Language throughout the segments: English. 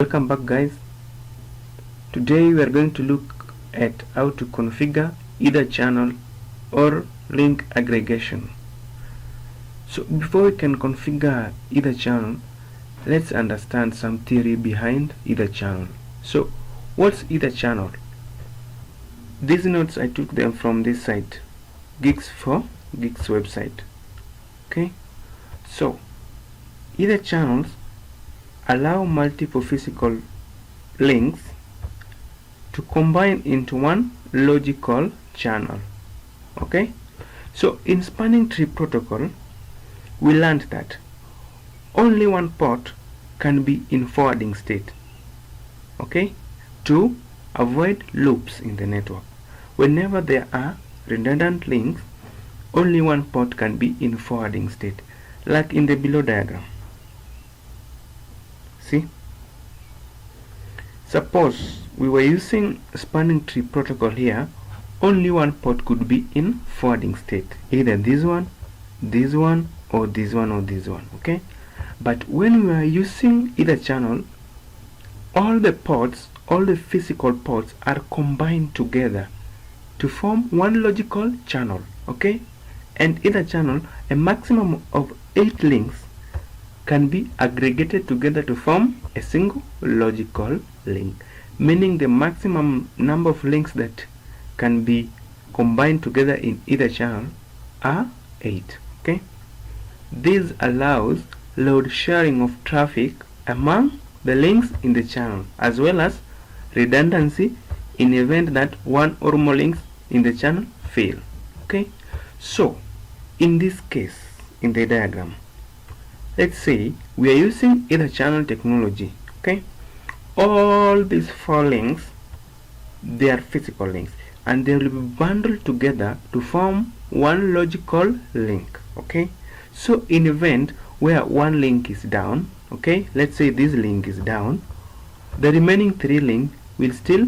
Welcome back, guys. Today we are going to look at how to configure EtherChannel or link aggregation. So before we can configure EtherChannel, let's understand some theory behind EtherChannel. So what's EtherChannel? These notes I took them from this site, Geeks website. Okay, so EtherChannels allow multiple physical links to combine into one logical channel. Okay, so in spanning tree protocol we learned that only one port can be in forwarding state, okay, to avoid loops in the network. Whenever there are redundant links, only one port can be in forwarding state, like in the below diagram. See, suppose we were using spanning tree protocol here, only one port could be in forwarding state, either this one, or this one, or this one. Okay, but when we are using EtherChannel, all the ports, all the physical ports are combined together to form one logical channel. Okay, and EtherChannel, a maximum of 8 links can be aggregated together to form a single logical link, meaning the maximum number of links that can be combined together in EtherChannel are 8. Okay, this allows load sharing of traffic among the links in the channel, as well as redundancy in event that one or more links in the channel fail. Okay, so in this case, in the diagram, let's say we are using EtherChannel technology. Okay, all these 4 links, they are physical links, and they will be bundled together to form one logical link. Okay, so in event where one link is down, okay, let's say this link is down, the remaining 3 links will still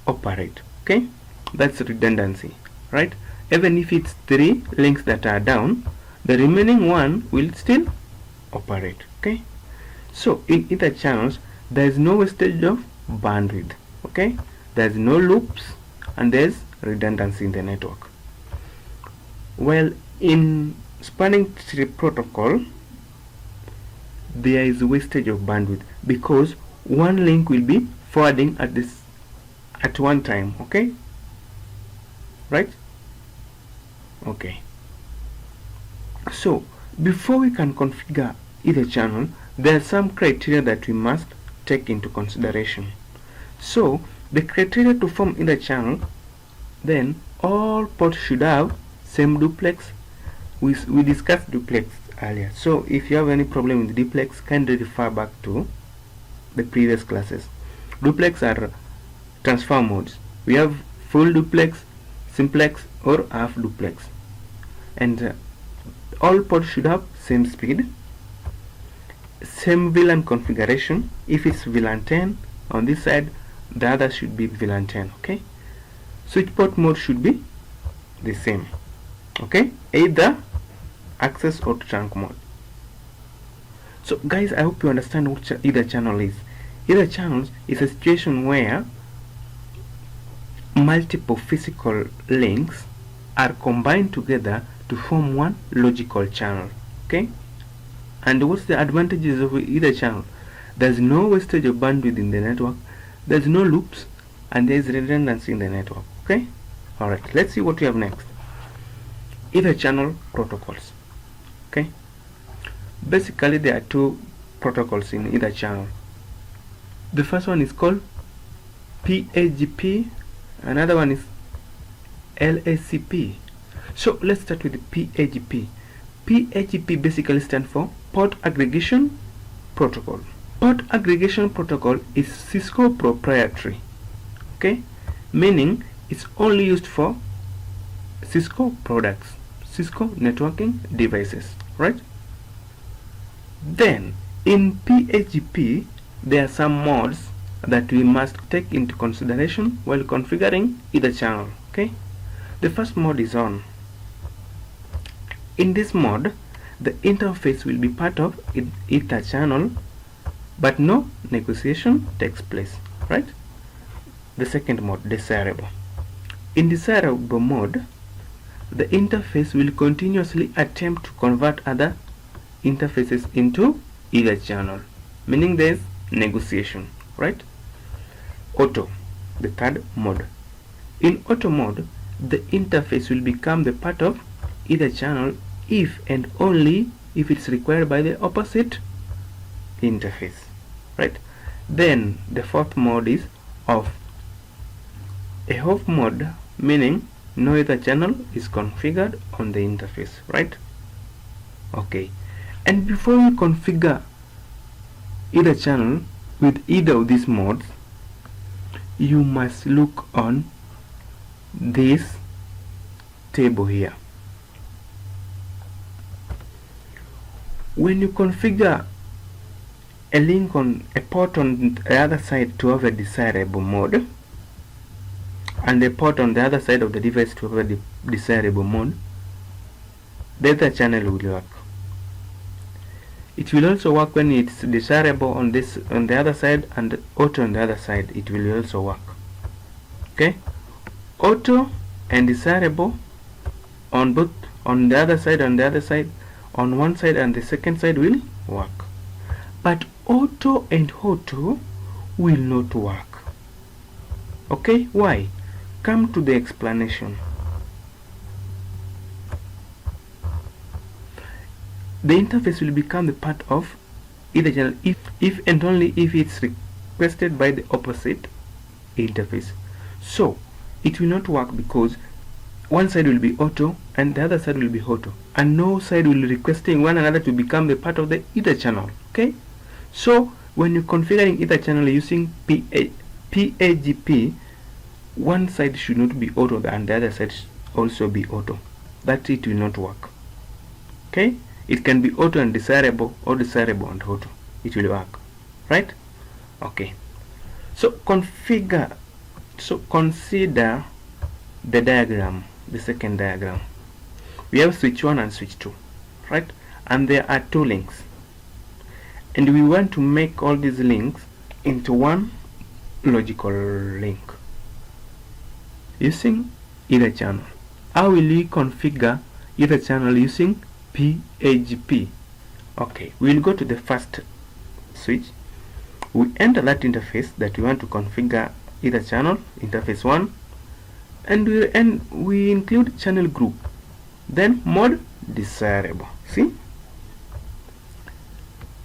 operate. Okay, that's redundancy, right? Even if it's 3 links that are down, the remaining one will still operate. Okay, so in EtherChannels there is no wastage of bandwidth. Okay, there's no loops and there's redundancy in the network. Well, in spanning tree protocol there is wastage of bandwidth because one link will be forwarding at one time. Okay, right? Okay, so before we can configure EtherChannel, there are some criteria that we must take into consideration. So the criteria to form EtherChannel, then all ports should have same duplex. We discussed duplex earlier, so if you have any problem with duplex, kindly refer back to the previous classes. Duplex are transfer modes. We have full duplex, simplex, or half duplex, and all ports should have same speed, same VLAN configuration. If it's VLAN 10 on this side, the other should be VLAN 10. Okay, switch port mode should be the same. Okay, either access or trunk mode. So guys, I hope you understand what EtherChannel is. EtherChannel is a situation where multiple physical links are combined together to form one logical channel. Okay, and what's the advantages of EtherChannel? There's no wastage of bandwidth in the network, there's no loops, and there's redundancy in the network. Okay, alright, let's see what we have next. EtherChannel protocols. Okay, basically there are 2 protocols in EtherChannel. The first one is called PAgP, another one is LACP. So let's start with the PAgP. PAgP basically stands for Port Aggregation Protocol. Port Aggregation Protocol is Cisco proprietary. Okay, meaning it's only used for Cisco products, Cisco networking devices, right? Then in PAgP there are some modes that we must take into consideration while configuring EtherChannel. Okay, the first mode is on. In this mode, the interface will be part of EtherChannel but no negotiation takes place, right? The second mode, desirable. In desirable mode, the interface will continuously attempt to convert other interfaces into either channel, meaning there is negotiation, right? Auto, the third mode. In auto mode, the interface will become the part of either channel if and only if it's required by the opposite interface, right? Then the fourth mode is off. A off mode meaning no either channel is configured on the interface, right? Okay, and before you configure either channel with either of these modes, you must look on this table here. When you configure a link on a port on the other side to have a desirable mode, and a port on the other side of the device to have a desirable mode, the other channel will work. It will also work when it's desirable on the other side and auto on the other side. It will also work. Okay, auto and desirable on both, on the other side, on one side and the second side will work, but auto and auto will not work. Okay, why? Come to the explanation. The interface will become the part of either channel if and only if it's requested by the opposite interface. So it will not work because one side will be auto and the other side will be auto, and no side will be requesting one another to become the part of the either channel. Okay, so when you're configuring either channel using PAgP, one side should not be auto and the other side also be auto. That it will not work. Okay, it can be auto and desirable or desirable and auto. It will work, right? Okay, so consider the diagram, the second diagram. We have switch 1 and switch 2, right? And there are 2 links, and we want to make all these links into one logical link using either channel. How will we configure either channel using PAgP? Okay, we'll go to the first switch. We enter that interface that we want to configure either channel, interface 1, and we include channel group, then mode desirable. See,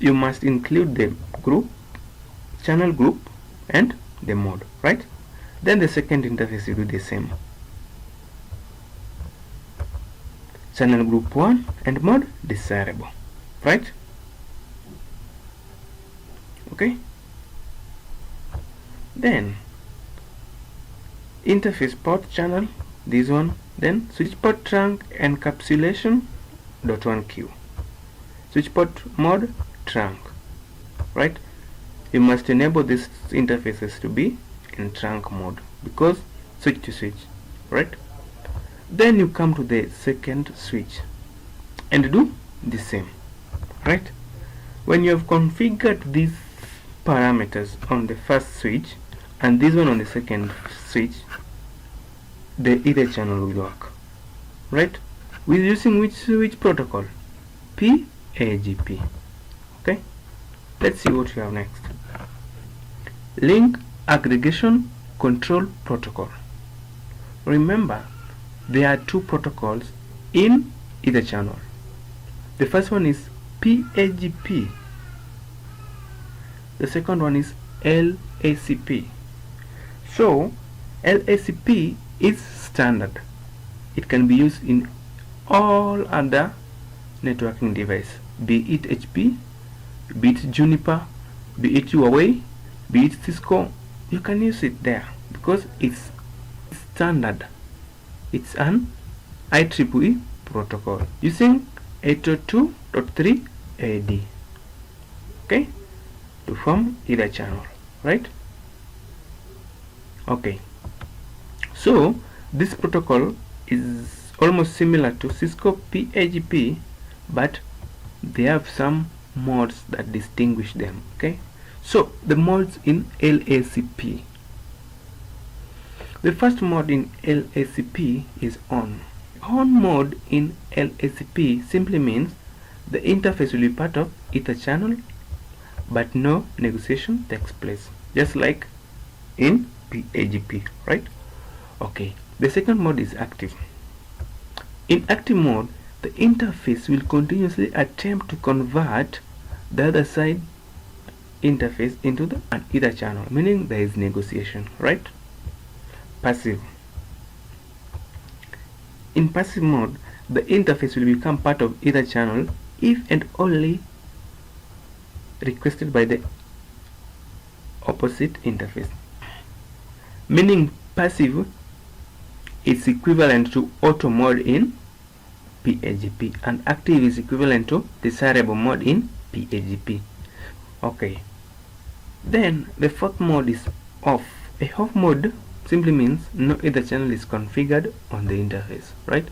you must include the group, channel group, and the mode, right? Then the second interface you do the same, channel group 1 and mode desirable, right? Okay, then interface port channel, this one, then switch port trunk encapsulation .1q, switch port mode trunk, right? You must enable these interfaces to be in trunk mode because switch to switch, right? Then you come to the second switch and do the same, right? When you have configured these parameters on the first switch and this one on the second switch, the either channel will work, right? With using which protocol? PAgP. Okay, let's see what we have next. Link aggregation control protocol. Remember, there are 2 protocols in either channel. The first one is PAgP. The second one is LACP. So LACP is standard. It can be used in all other networking device, be it HP, be it Juniper, be it Huawei, be it Cisco. You can use it there because it's standard. It's an IEEE protocol using 802.3 AD, okay, to form either channel, right? Okay, so this protocol is almost similar to Cisco PAgP, but they have some modes that distinguish them. Okay, So the modes in LACP. The first mode in LACP is on. On mode in LACP simply means the interface will be part of EtherChannel, but no negotiation takes place, just like in PAgP, right? Okay. The second mode is active. In active mode, the interface will continuously attempt to convert the other side interface into an EtherChannel, meaning there is negotiation, right? Passive. In passive mode, the interface will become part of EtherChannel if and only requested by the opposite interface. Meaning passive is equivalent to auto mode in PAgP, and active is equivalent to desirable mode in PAgP. Okay. Then the fourth mode is off. A off mode simply means no EtherChannel is configured on the interface, right?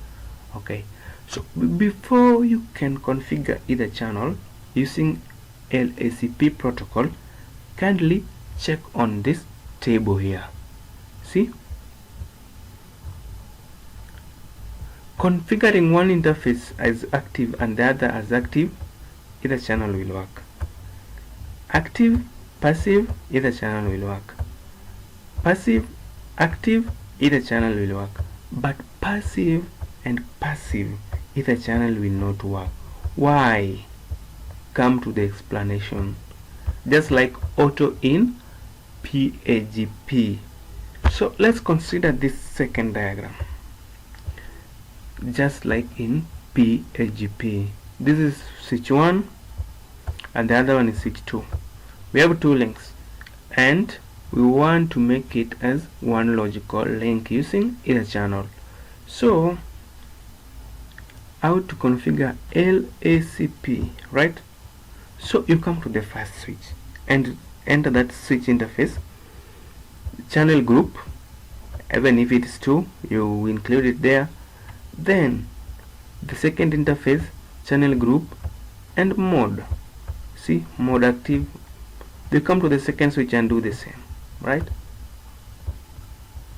Okay. So before you can configure EtherChannel using LACP protocol, kindly check on this table here. See? Configuring one interface as active and the other as active, EtherChannel will work. Active, passive, EtherChannel will work. Passive, active, EtherChannel will work. But passive and passive, EtherChannel will not work. Why? Come to the explanation. Just like auto in PAgP. So let's consider this second diagram. Just like in PAgP, this is switch 1 and the other one is switch 2. We have two links and we want to make it as one logical link using EtherChannel. So how to configure LACP, right? So you come to the first switch and enter that switch interface, channel group, even if it is 2 you include it there. Then the second interface, channel group, and mode. See, mode active. You come to the second switch and do the same, right?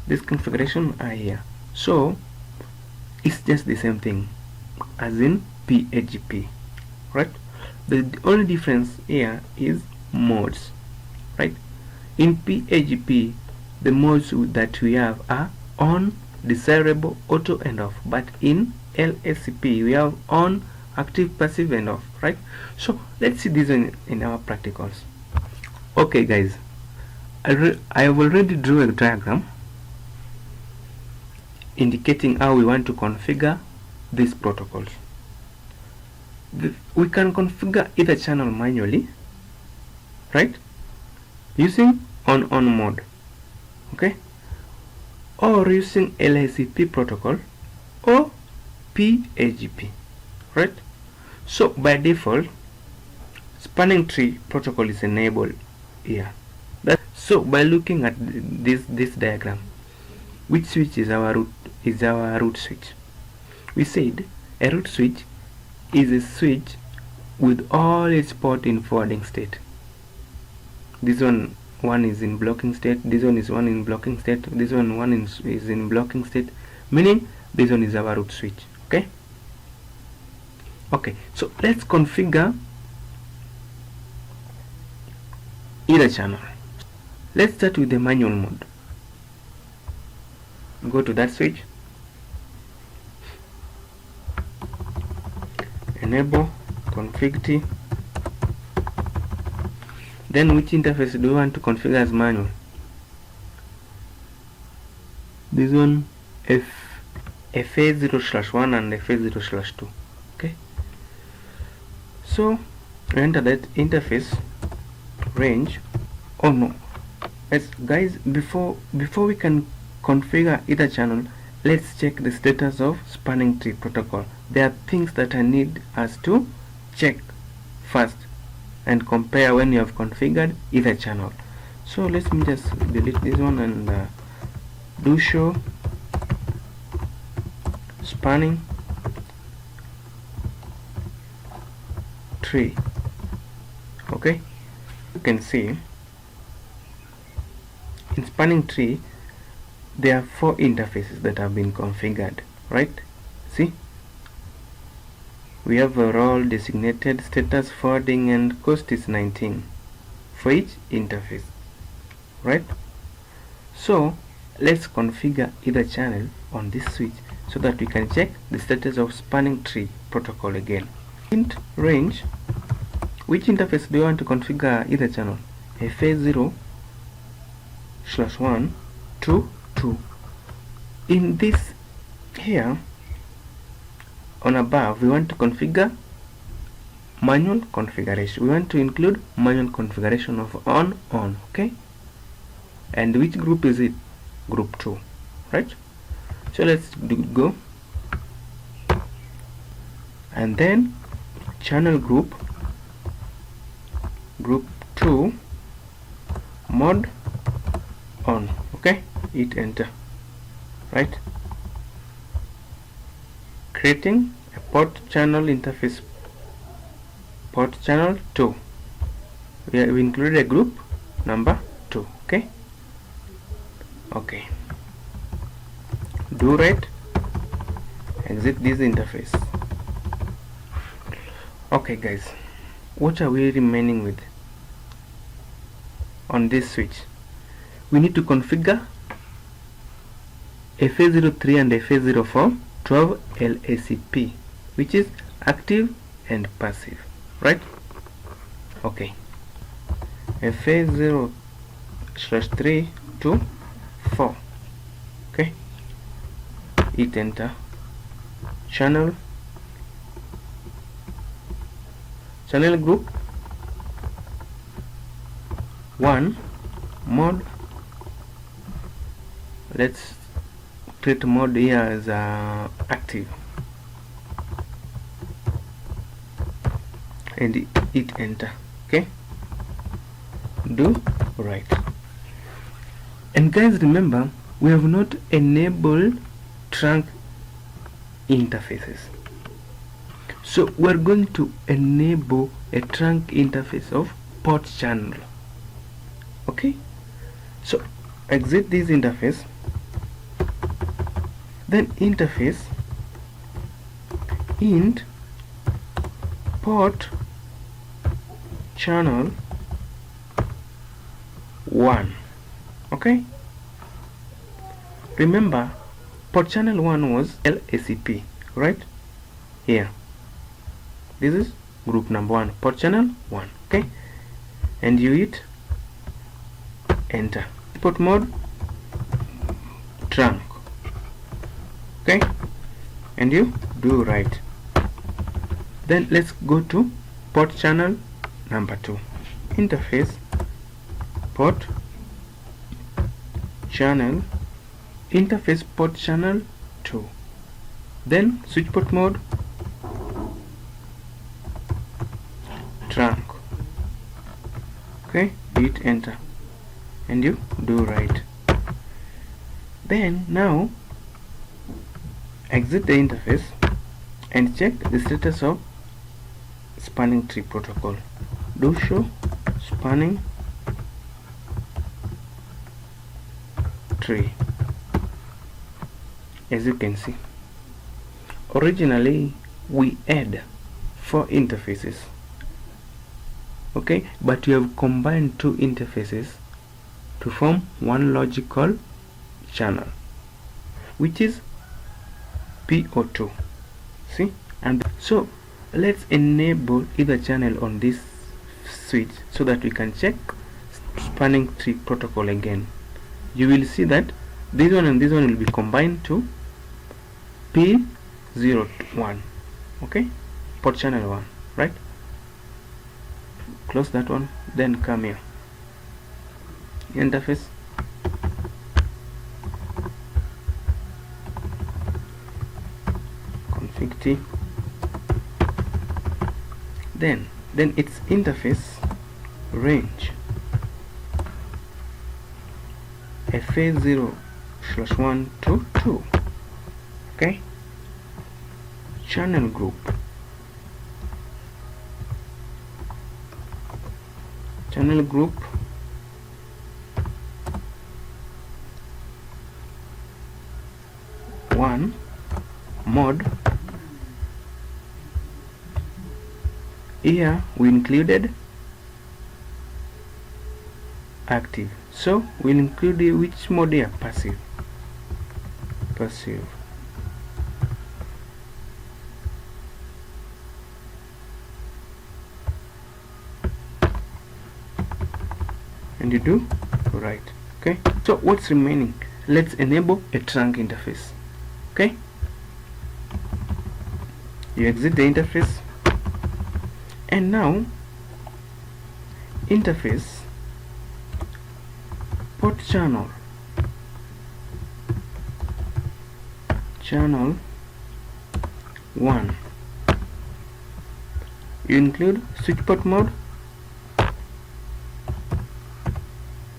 This configuration are here. So it's just the same thing as in PAgP, right? The only difference here is modes, right? In PAgP, the modes that we have are on, desirable, auto, and off. But in LACP, we have on, active, passive, and off, right? So let's see this in our practicals. Okay guys, I have already drew a diagram indicating how we want to configure these protocols. We can configure EtherChannel manually, right, using on mode, okay, or using LACP protocol or PAgP, right? So by default, spanning tree protocol is enabled here. So by looking at this diagram, which switch is our root switch? We said a root switch is a switch with all its port in forwarding state. This one is in blocking state, this one is one in blocking state, this one is in blocking state, meaning this one is our root switch. Okay, so let's configure EtherChannel. Let's start with the manual mode. Go to that switch, enable config T. Then which interface do you want to configure as manual? This one, FA0/1 and FA0/2. Okay, so enter that interface range. Oh no, guys, before we can configure EtherChannel, let's check the status of spanning tree protocol. There are things that I need us to check first and compare when you have configured EtherChannel. So let me just delete this one and do show spanning tree. Okay, You can see in spanning tree there are 4 interfaces that have been configured, right? See, we have a role, designated, status, forwarding, and cost is 19 for each interface, right? So let's configure EtherChannel on this switch so that we can check the status of spanning tree protocol again. Int range, which interface do you want to configure EtherChannel? FA0/1 to 2. In this here on above, we want to configure manual configuration. We want to include manual configuration of on, okay? And which group is it? Group 2, right? So let's go, and then channel group 2 mode on, okay? Hit enter, right? Creating a port channel interface, port channel 2. We included a group number 2, okay? Okay, do right, exit this interface. Okay guys, what are we remaining with on this switch? We need to configure FA03 and FA04 12 LACP, which is active and passive, right? Okay, FA0/3 to 4, okay? Hit enter. Channel group 1 mode. Let's create mode here as active and hit enter, okay? Do right. And guys, remember, we have not enabled trunk interfaces, so we're going to enable a trunk interface of port channel, okay? So exit this interface, then interface int port channel 1, okay? Remember, port channel 1 was LACP, right? Here, this is group number 1, port channel 1, okay? And you hit enter. Port mode trunk, okay? And you do right. Then let's go to port channel number 2, interface port channel interface port channel 2, then switch port mode trunk, okay? Hit enter and you do right. Then now exit the interface and check the status of spanning tree protocol. Do show spanning tree. As you can see, originally we had 4 interfaces, okay, but we have combined 2 interfaces to form one logical channel, which is PO2. See, and so let's enable EtherChannel on this switch so that we can check spanning tree protocol again. You will see that this one and this one will be combined to P01, okay? Port channel 1, right? Close that one, then come here, interface, config T, then its interface range FA0/1 to 2, okay? Channel group channel group one mode. Here we included active, so we'll include which mode here? Passive. And you do right. Okay, so what's remaining? Let's enable a trunk interface. Okay, you exit the interface, and now interface port channel 1, you include switch port mode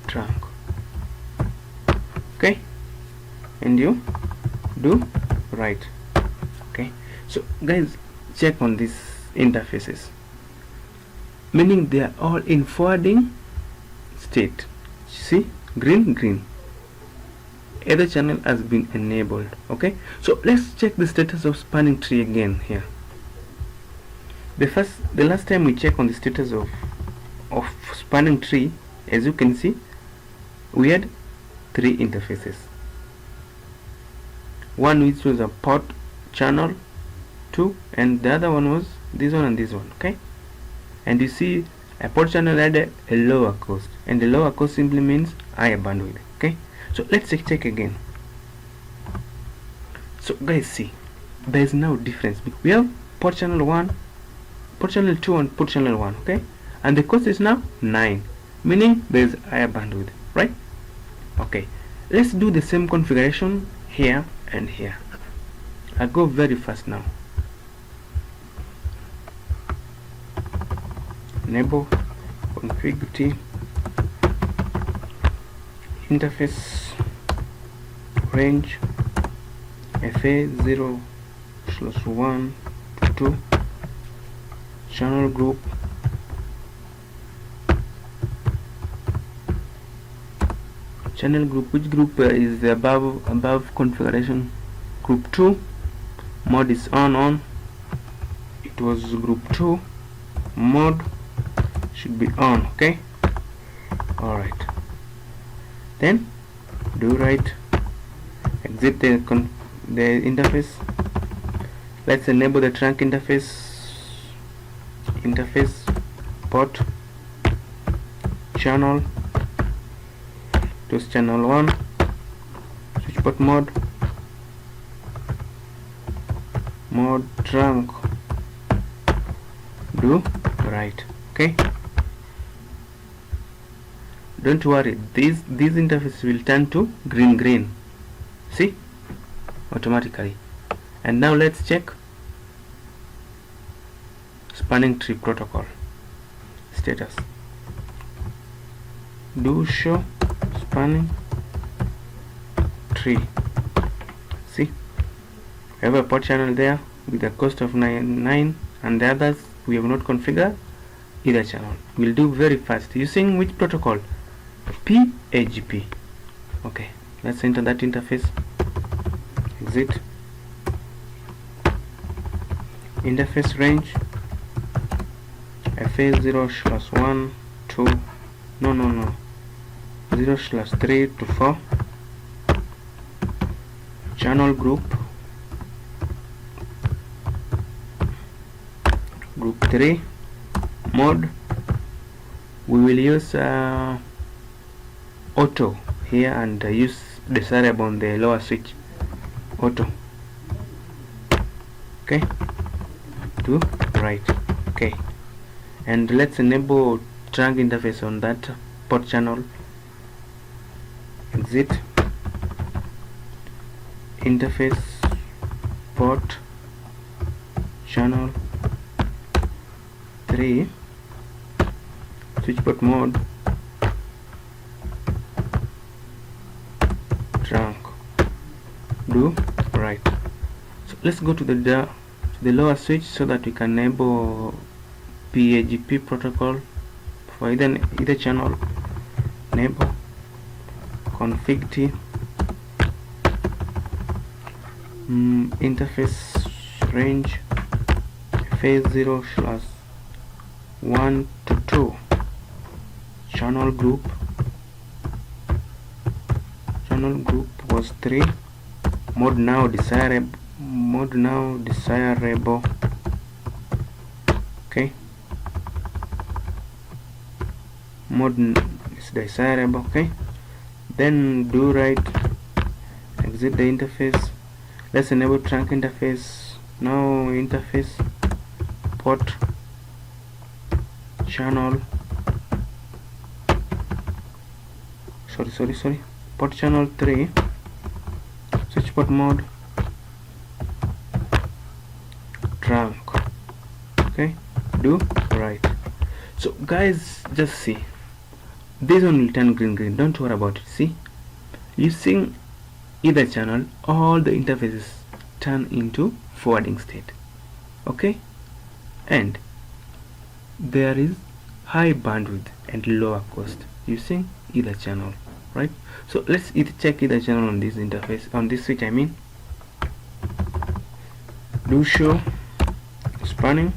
trunk. Okay, and you do right. Okay, so guys, check on these interfaces, meaning they are all in forwarding state. See, green, EtherChannel has been enabled. Okay, so let's check the status of spanning tree again here. The last time we checked on the status of spanning tree, as you can see, we had 3 interfaces. One which was a port channel 2, and the other one was this one and this one. Okay, and you see a port channel had a lower cost, and the lower cost simply means higher bandwidth. Okay, so let's check again. So guys, see, there is now difference. We have port channel 1, port channel 2, and port channel 1. Okay, and the cost is now 9, meaning there is higher bandwidth, right? Okay, let's do the same configuration here and here. I'll go very fast now. Enable PAgP interface range FA0/1 to 2 channel group which group is the above configuration? Group 2, mode is on. It was group 2, mode should be on. Okay, alright, then do right, exit the interface. Let's enable the trunk interface port channel to channel 1, switch port mode trunk, do right. Okay, don't worry, these interfaces will turn to green, see, automatically. And now let's check spanning tree protocol status. Do show spanning tree. See, we have a port channel there with a cost of 9, and the others we have not configured EtherChannel. We'll do very fast using which protocol? PAgP. Okay, let's enter that interface, exit interface range FA0/1 to 0/3 to 4 channel group 3 mode. We will use auto here and use desirable on the lower switch, auto. Okay, do right. Okay, and let's enable trunk interface on that port channel. Exit interface port channel 3, switch port mode trunk, do right. So let's go to the lower switch so that we can enable PAgP protocol for either channel, enable config t interface range phase 0/1 to 2, channel group was 3, mode now desirable, okay, mode is desirable, okay. Then do right, exit the interface. Let's enable trunk interface. Now interface port channel, port channel 3, switch port mode, trunk, okay, do right. So guys, just see, this one will turn green, don't worry about it. See, using either channel, all the interfaces turn into forwarding state, okay, and there is high bandwidth and lower cost using either channel, right? So let's check either channel on this interface, on this switch I mean. Do show spanning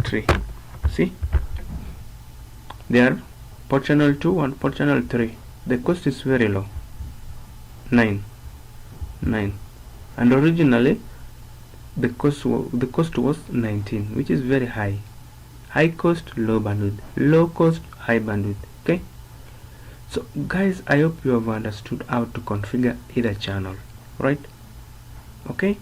tree. See, there port channel 2 and port channel 3, the cost is very low, 9, and originally the cost was 19, which is very high. High cost, low bandwidth, low cost, high bandwidth, okay. So guys, I hope you have understood how to configure either channel, right? Okay,